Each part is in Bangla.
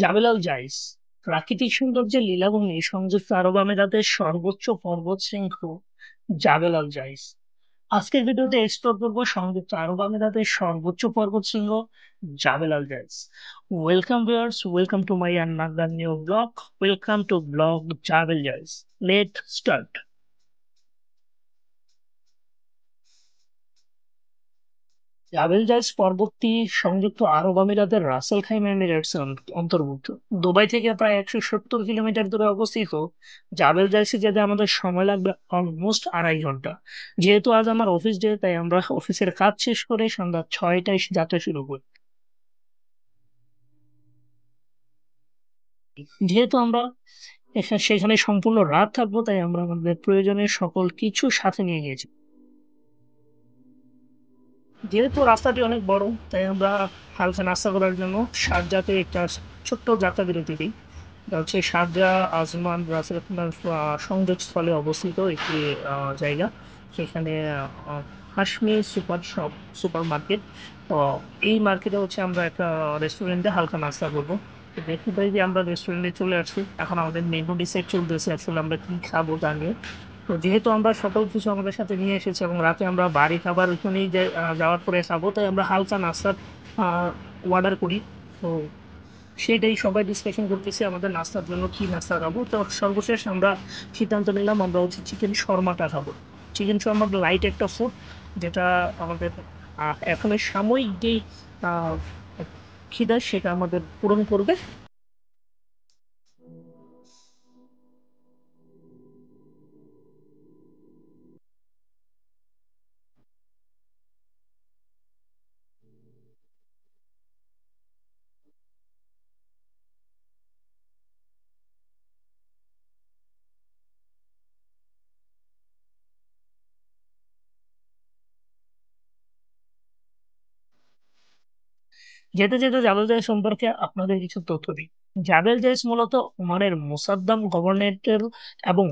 জাবেলাল জাইস প্রাকৃতিক সৌন্দর্যের লীলাভূমি সংযুক্ত আরব আমিরাতের সর্বোচ্চ পর্বত শৃঙ্গ জাবেলাল জাইস। আজকের ভিডিওতে এক্সপ্লোর করবো সংযুক্ত আরব আমিরাতের সর্বোচ্চ পর্বত শৃঙ্গ জাবেলাল Jais. Welcome viewers, welcome to my another new blog. Welcome to blog Jebel Jais. Let start. Jebel Jais পর্বতটি সংযুক্ত আরব আমিরাতের রাসেল খাইমা এমিরেটস অন্তর্ভুক্ত। দুবাই থেকে প্রায় 170 কিলোমিটার দূরে অবস্থিত জাবেল জাইসে যেতে আমাদের সময় লাগবে অলমোস্ট 2.5 ঘন্টা। যেহেতু আজ আমার অফিস ডে, তাই আমরা অফিসের কাজ শেষ করে সন্ধ্যা 6টায় যাত্রা শুরু করি। যেহেতু আমরা সেখানে সম্পূর্ণ রাত থাকবো, তাই আমরা আমাদের প্রয়োজনীয় সকল কিছু সাথে নিয়ে গিয়েছি। যেহেতু রাস্তাটি অনেক বড়, তাই আমরা হালকা নাস্তা করার জন্য শারজাতে একটা ছোট্ট যাত্রা বিরতি দিই। এটা হচ্ছে শারজা আজমান রাসেল খাইমার সংযোগস্থলে অবস্থিত একটি জায়গা। সেখানে হাশমি সুপার মার্কেট। তো এই মার্কেটে হচ্ছে আমরা একটা রেস্টুরেন্টে হালকা নাস্তা করবো। তো দেখতে পাই যে আমরা রেস্টুরেন্টে চলে আসছি। এখন আমাদের মেনু ডিসাইড চলতেছে আসলে আমরা কি খাবো তা নিয়ে। তো যেহেতু আমরা সকল কিছু আমাদের সাথে নিয়ে এসেছি এবং রাতে আমরা বাড়ি খাবার ওখানেই যে যাওয়ার পরে খাবো, তাই আমরা হালকা নাস্তার অর্ডার করি। তো সেটাই সবাই ডিসকাশন করতেছি আমাদের নাস্তার জন্য কি নাস্তা খাবো। তো সর্বশেষ আমরা সিদ্ধান্ত নিলাম আমরা হচ্ছে চিকেন শর্মাটা খাবো। চিকেন শর্মা লাইট একটা ফুড, যেটা আমাদের এখন সাময়িক যেই আহ, খিদা সেটা আমাদের পূরণ করবে। যেতে যেতে জাবেল জাইস সম্পর্কে আপনাদের কিছু তথ্য দিই। জাবেল জাইস মূলত ওমানের মোসাদ্দাম গভর্নরেটের এবং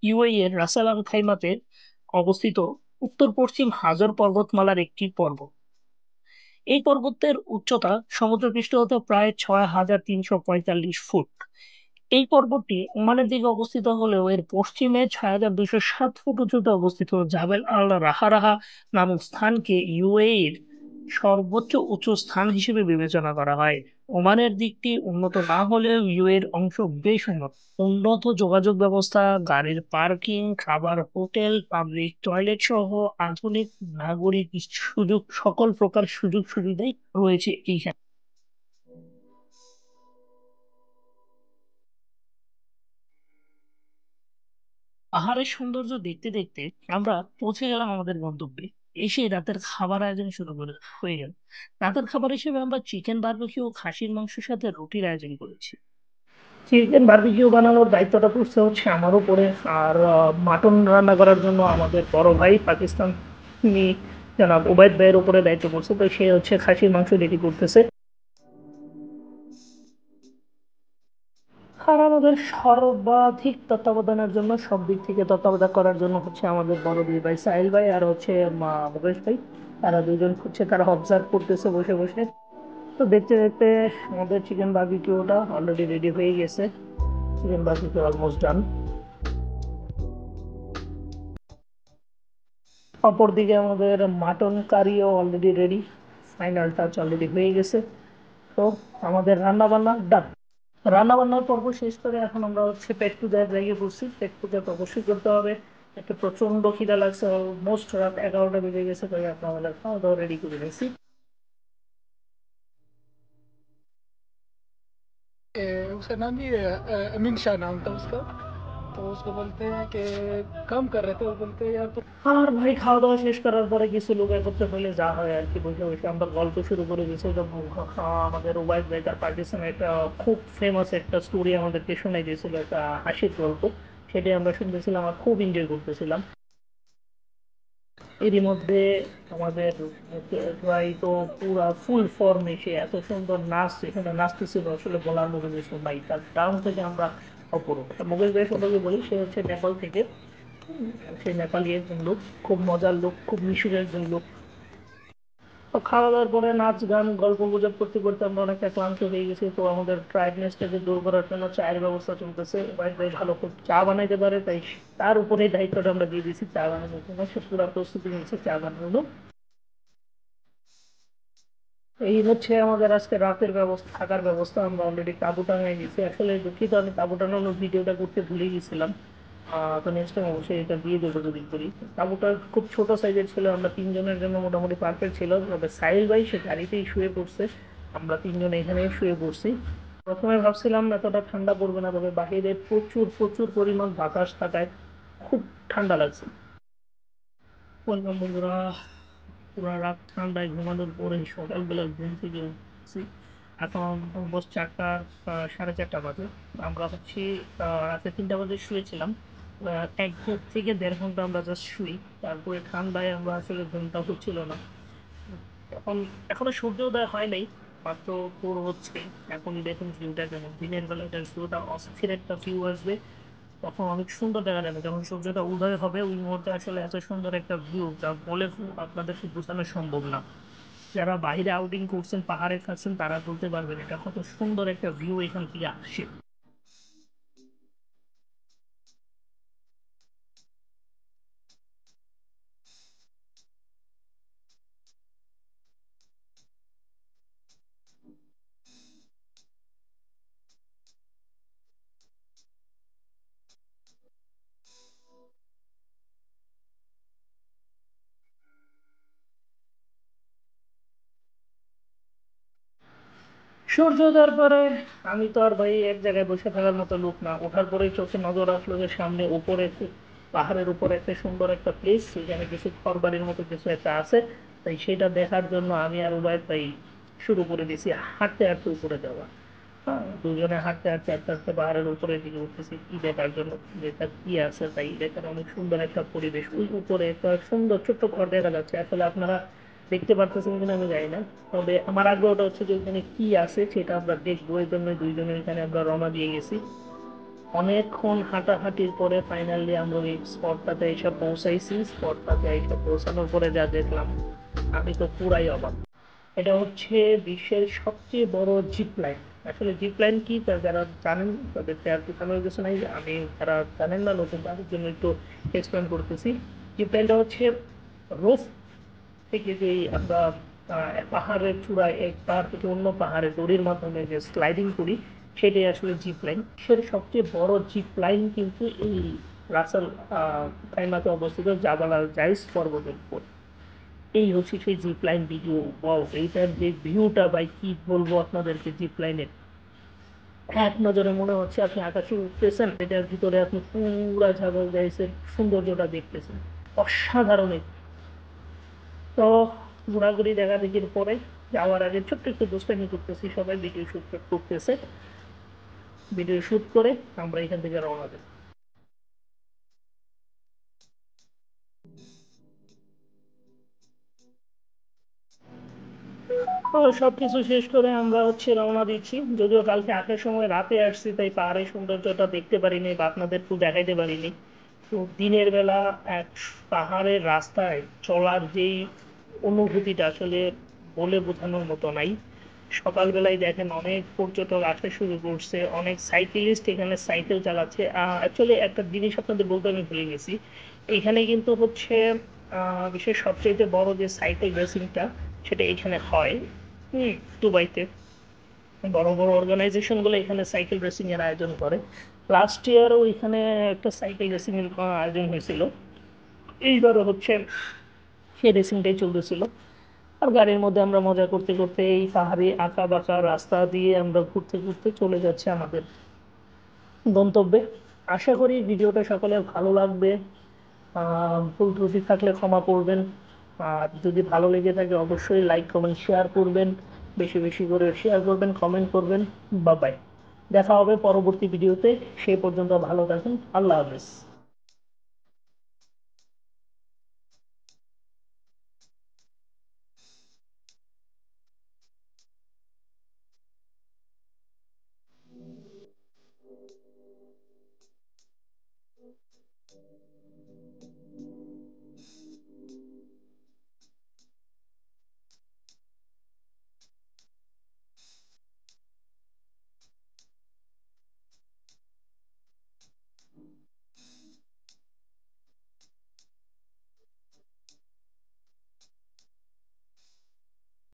ইউএই এর রাসেল আল খাইমাতে অবস্থিত উত্তর পশ্চিম হাজর পর্বতমালার একটি পর্বত। এই পর্বতের উচ্চতা সমুদ্রপৃষ্ঠ হতে প্রায় 6,345 ফুট। এই পর্বতটি ওমানের দিকে অবস্থিত হলেও এর পশ্চিমে 6,207 ফুট উঁচুতে অবস্থিত জাবেল আল রাহা নামক স্থানকে ইউএইর সর্বোচ্চ উঁচু স্থান হিসেবে বিবেচনা করা হয়। ওমানের দিকটি উন্নত না হলেও ইউএর অংশ বেশ উন্নত। উন্নত যোগাযোগ ব্যবস্থা, গাড়ির পার্কিং, খাবার, হোটেল, পাবলিক টয়লেট সহ আধুনিক নাগরিক সকল প্রকার সুযোগ সুবিধাই রয়েছে এইখানে। পাহাড়ের সৌন্দর্য দেখতে দেখতে আমরা পৌঁছে গেলাম আমাদের গন্তব্যে। এসে রাতের খাবার আয়োজন শুরু করে হয়ে গেল। রাতের খাবার হিসেবে আমরা চিকেন বারবিকিউ ও খাসির মাংসের সাথে রুটির আয়োজন করেছি। চিকেন বারবিকিউ বানানোর দায়িত্বটা পড়ছে হচ্ছে আমার উপরে। আর মাটন রান্না করার জন্য আমাদের বড় ভাই পাকিস্তানি জনাব ওবায়দ ভাইয়ের উপরে দায়িত্ব পড়ছে। তো সে হচ্ছে খাসির মাংস রেডি করতেছে। আর আমাদের সর্বাধিক তত্ত্বাবধানের জন্য, সব দিক থেকে তত্ত্বাবধান করার জন্য হচ্ছে আমাদের বড় দুই ভাই সাহিল ভাই আর হচ্ছে মুকেশ ভাই। তারা দুজন হচ্ছে তারা অবজার্ভ করতেছে বসে বসে। তো দেখতে দেখতে আমাদের চিকেন বারবিকিউটা অলরেডি রেডি হয়ে গেছে। Chicken barbecue almost done. অপরদিকে আমাদের মাটন কারিও already ready. Final touch already হয়ে গেছে। তো আমাদের রান্না বান্না ডান। রান্না বান্নার পর্ব শেষ করে এখন আমরা হচ্ছে পেট পূজার জায়গায় বসছি। পেট পূজা তো অবশ্যই করতে হবে। একটা প্রচন্ড খিদা লাগছে, অলমোস্ট রাত 11টা বেজে গেছে, তাই এখন আমাদের খাওয়া দাওয়া রেডি করে নিয়েছি। उसे नाम भी अमीन शाह नाम था उसका। तो उसको बोलते हैं कि काम कर रहे थे, वो बोलते हैं यार तो। আর ভাই খাওয়া দাওয়া শেষ করার পরে কিছু লোক একত্রে হলে যা হয় আর কি, বসে বসে আমরা গল্প শুরু করে দিয়েছি। আমাদের ওবায়দ ভাই তার পাকিস্তানে একটা খুব ফেমাস একটা স্টোরি আমাদেরকে শোনাই দিয়েছিল, একটা হাসির গল্প। সেটাই আমরা শুনতেছিলাম আর খুব এনজয় করতেছিলাম। এরই মধ্যে আমাদের ভাই তো পুরা ফুল ফর্ম এসে এত সুন্দর নাচ এখানে নাচতেছিল, আসলে বলার মতো কিছু নাই। তার ডাউন থেকে আমরা অপরূপ। মুকেশ ভাই সম্পর্কে বলি, সে হচ্ছে নেপাল থেকে। সে নেপালি একজন লোক, খুব মজার লোক, খুব মিশুক একজন লোক। তো খাওয়া দাওয়ার পরে নাচ গান গল্প গুজব করতে করতে আমরা অনেকটা ক্লান্ত হয়ে গেছি, তো আমাদের টায়ার্ডনেসটাকে দূর করার জন্য চায়ের ব্যবস্থা চলতেছে। বাইরে ভাই ভালো খুব চা বানাইতে পারে, তাই তার উপরেই দায়িত্বটা আমরা দিয়ে দিয়েছি চা বানানোর জন্য। সে পুরো প্রস্তুতি নিচ্ছে চা বানানো। এই হচ্ছে আমাদের আজকে রাতের ব্যবস্থা, থাকার ব্যবস্থা। আমরা অলরেডি তাঁবু টাঙাই দিয়েছি। আসলে দুঃখিত, আমি তাঁবু টাঙানোর ভিডিওটা করতে ভুলে গেছিলাম। তো নেক্সট টাইম অবশ্যই এটা দিয়ে দেবো যদি করি। তাঁবুটা খুব ছোট সাইজের ছিল, আমরা তিনজনের জন্য মোটামুটি পারফেক্ট ছিল। তবে সাহিল ভাই সে গাড়িতেই শুয়ে পড়ছে, আমরা তিনজন এখানেই শুয়ে পড়ছি। প্রথমে ভাবছিলাম এতটা ঠান্ডা পড়বে না, তবে বাহিরে প্রচুর প্রচুর পরিমাণ বাতাস থাকায় খুব ঠান্ডা লাগছে। বললাম বন্ধুরা, পুরা রাত ঠান্ডায় ঘুমানোর পরে সকালবেলা ঘুম থেকে উঠছি। এখন বস 4টা, 4:30 বাজে। আমরা হচ্ছে রাতে 3টা বাজে শুয়েছিলাম। 1 থেকে 1.5 ঘন্টা আমরা জাস্ট শুই, তারপরে ঠান্ডায় আমরা আসলে ঘুমটা হচ্ছিল না। এখন এখনো সূর্যোদয় হয় নাই, মাত্র ভোর হচ্ছে। এখনই দেখুন ভিউটা কেমন, দিনের বেলা এটা ভিউটা অস্থির একটা ভিউ আসবে। তখন অনেক সুন্দর দেখা যাবে, যখন সূর্যটা উদয় হবে ওই মুহূর্তে আসলে এত সুন্দর একটা ভিউ যা বলে আপনাদেরকে বোঝানো সম্ভব না। যারা বাইরে আউটিং করছেন, পাহাড়ে থাকছেন, তারা বলতে পারবেন এটা কত সুন্দর একটা ভিউ এখান থেকে আসে। সূর্যোদয়ের পরে আমি তো আর ভাই এক জায়গায় বসে থাকার মতো লোক না। ওঠার পরেই চোখে নজর আসলো যে সামনে উপরে পাহাড়ের উপরে একটা সুন্দর একটা প্লেস, সেখানে কিছু ঘর বাড়ির মতো কিছু একটা আছে। তাই সেটা দেখার জন্য আমি আর উবাই তাই শুরু করে দিয়েছি হাঁটতে হাঁটতে উপরে যাওয়া। হ্যাঁ, দুজনে হাঁটতে হাঁটতে আস্তে আস্তে পাহাড়ের উপরের দিকে উঠতেছি কি দেখার জন্য, যেটা কি আছে তাই দেখার। অনেক সুন্দর একটা পরিবেশ, ওই উপরে একটা সুন্দর ছোট্ট ঘর দেখা যাচ্ছে। আসলে আপনারা দেখতে পারতেছেন কিনা আমি জানি না, তবে আমার আগ্রহটা হচ্ছে যে ওখানে কি আছে সেটা আমরা দেখবো। এই জন্য দুইজনের এখানে আমরা রওনা দিয়ে গেছি। অনেকক্ষণ হাঁটাহাঁটির পরে ফাইনালি আমরা ওই স্পটটাতে এসে পৌঁছাইছি। স্পটটাতে এসে পৌঁছানোর পরে যা দেখলাম, আমি তো পুরাই অবাক। এটা হচ্ছে বিশ্বের সবচেয়ে বড় জিপ লাইন। আসলে জিপ লাইন কি তা যারা জানেন তাদেরকে আর বোঝানোর কিছু নাই, আমি যারা জানেন না নতুন তাদের জন্য একটু এক্সপ্লেন করতেছি। জিপ লাইনটা হচ্ছে রোপ থেকে যে আমরা পাহাড়ের চূড়ায় এক পাহাড় থেকে অন্য পাহাড়ে দড়ির মাধ্যমে যে স্লাইডিং করি, সেটাই আসলে জিপ লাইন। বিশ্বের সবচেয়ে বড় জিপ লাইন কিন্তু এই রাসেল খাইমাতে অবস্থিত জাবাল আল জাইস পর্বতের উপর। এই হচ্ছে সেই জিপ লাইন ভিডিও। ওয়াও, এইটার যে ভিউটা ভাই কি বলবো আপনাদেরকে। জিপ লাইনের এক নজরে মনে হচ্ছে আপনি আকাশে উঠতেছেন, এটার ভিতরে আপনি পুরা জাবাল জাইসের সৌন্দর্যটা দেখতেছেন। অসাধারণ। তো ঘোরাঘুরি দেখাদেখির পরে যাওয়ার আগে ছোট্ট একটু দুষ্টামি করতেছি, সবাই ভিডিও শুট করতেছে। ভিডিও শুট করে আমরা এখান থেকে রওনা দেব। তো সবকিছু শেষ করে আমরা হচ্ছে রওনা দিচ্ছি। যদিও কালকে আসার সময় রাতে আসছি, তাই পাহাড়ের সৌন্দর্যটা দেখতে পারিনি বা আপনাদেরকেও দেখাইতে পারিনি। তো দিনের বেলা এক পাহাড়ের রাস্তায় চলার যেই অনুভূতিটা আসলে বলে বোঝানোর মতো নাই। সকালবেলায় দেখেন অনেক পর্যটক আসতে শুরু করছে, অনেক সাইকেলিস্ট এখানে সাইকেল চালাচ্ছে। অ্যাকচুয়ালি একটা জিনিস আপনাদের বলতে আমি ভুলে গেছি, এখানে কিন্তু হচ্ছে বিশ্বের সবচেয়ে বড় যে সাইকেল রেসিংটা সেটা এখানে হয়। হুম, দুবাইতে বড় বড় অর্গানাইজেশন গুলো এখানে সাইকেল রেসিং এর আয়োজন করে। লাস্ট ইয়ারও এখানে একটা সাইকেল রেসিং এর আয়োজন হয়েছিল। এইবারও হচ্ছে সেই রেসিংটাই চলতেছিল। আর গাড়ির মধ্যে আমরা মজা করতে করতে এই পাহাড়ি আঁকা বাঁকা রাস্তা দিয়ে আমরা ঘুরতে ঘুরতে চলে যাচ্ছে আমাদের গন্তব্যে। আশা করি ভিডিওটা সকলের ভালো লাগবে। ভুল ত্রুটি থাকলে ক্ষমা করবেন। আর যদি ভালো লেগে থাকে অবশ্যই লাইক কমেন্ট শেয়ার করবেন, বেশি বেশি করে শেয়ার করবেন, কমেন্ট করবেন। বাই। দেখা হবে পরবর্তী ভিডিওতে। সেই পর্যন্ত ভালো থাকুন। আল্লাহ হাফেজ।